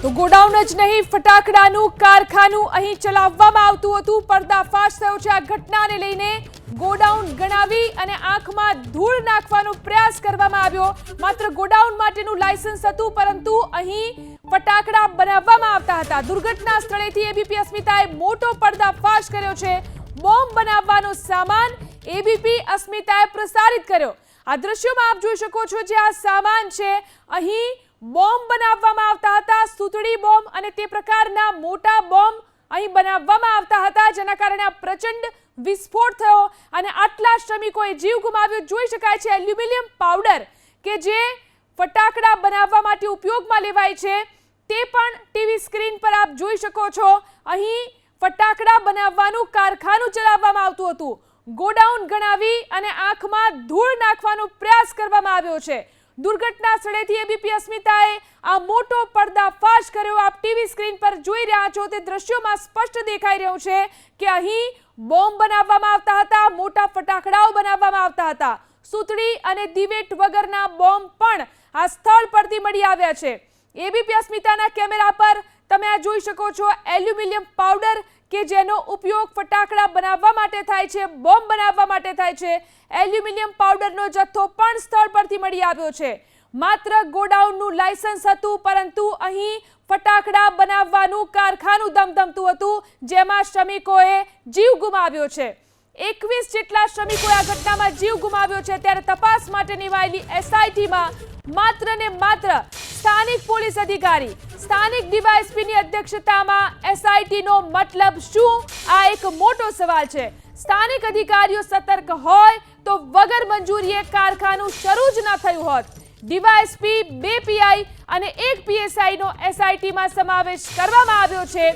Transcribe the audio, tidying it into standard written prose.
તો ગોડાઉન જ નહીં, ફટાકડાનું કારખાનું અહીં ચલાવવામાં આવતું હતું. પર્દાફાશ થયો છે આ ઘટનાને લઈને. ગોડાઉન ગણાવી અને આંખમાં ધૂળ નાખવાનો પ્રયાસ કરવામાં આવ્યો. માત્ર ગોડાઉન માટેનું લાયસન્સ હતું, પરંતુ અહીં ફટાકડા બનાવવામાં આવતા હતા. દુર્ઘટના સ્થળેથી એબીપી અસ્મિતાએ મોટો પર્દાફાશ કર્યો છે. બોમ્બ બનાવવાનો સામાન એબીપી અસ્મિતાએ પ્રસારિત કર્યો. આ દ્રશ્યોમાં આપ જોઈ શકો છો જે આ સામાન છે, અહીં બોમ્બ બનાવવામાં આવતા હતા. સુતડી બોમ્બ અને તે પ્રકારના મોટા બોમ્બ અહીં બનાવવામાં આવતા હતા, જેના કારણે આ પ્રચંડ વિસ્ફોટ થયો અને આટલા શ્રમિકોએ જીવ ગુમાવ્યો. જોઈ શકાય છે એલ્યુમિનિયમ પાવડર કે જે ફટાકડા બનાવવા માટે ઉપયોગમાં લેવાય છે, તે પણ ટીવી સ્ક્રીન પર આપ જોઈ શકો છો. અહીં ફટાકડા બનાવવાનું કારખાનું ચલાવવામાં આવતું હતું. ગોડાઉન ગણાવી અને આંખમાં ધૂળ નાખવાનો પ્રયાસ કરવામાં આવ્યો છે. દુર્ઘટના સ્થળેથી એબીપી અસ્મિતાએ આ મોટો પર્દાફાશ કર્યો. આપ ટીવી સ્ક્રીન પર જોઈ રહ્યા છો તે દ્રશ્યોમાં સ્પષ્ટ દેખાઈ રહ્યું છે કે અહીં બોમ્બ બનાવવામાં આવતા હતા, મોટા ફટાકડાઓ બનાવવામાં આવતા હતા. સૂતળી અને દિવેટ વગરના બોમ્બ પણ આ સ્થળ પરથી મળી આવ્યા છે. એબીપી અસ્મિતાના કેમેરા પર તમે આ જોઈ શકો છો એલ્યુમિનિયમ પાવડર કે જેનો ઉપયોગ ફટાકડા બનાવવા માટે થાય છે, બોમ્બ બનાવવા માટે થાય છે. એલ્યુમિનિયમ પાવડરનો જથ્થો પણ સ્થળ પરથી મળી આવ્યો છે. માત્ર ગોડાઉનનું લાયસન્સ હતું, પરંતુ અહીં ફટાકડા બનાવવાનું કારખાનું ધમધમતું હતું, જેમાં શ્રમિકોએ જીવ ગુમાવ્યો છે. 21 જેટલા શ્રમિકોએ આ ઘટનામાં જીવ ગુમાવ્યો છે. ત્યારે તપાસ માટે નિમાયેલી એસઆઈટીમાં માત્ર ને માત્ર સ્થાનિક પોલીસ અધિકારી, સ્થાનિક ડીવાયએસપીની અધ્યક્ષતામાં એસઆઈટીનો મતલબ શું? આ એક મોટો સવાલ છે. સ્થાનિક અધિકારીઓ સતર્ક હોય તો વગર મંજૂરીએ કારખાનું શરૂ જ ન થયું હોત. ડીવાયએસપી, 2 પીઆઈ અને 1 પીએસઆઈ નો એસઆઈટીમાં સમાવેશ કરવામાં આવ્યો છે.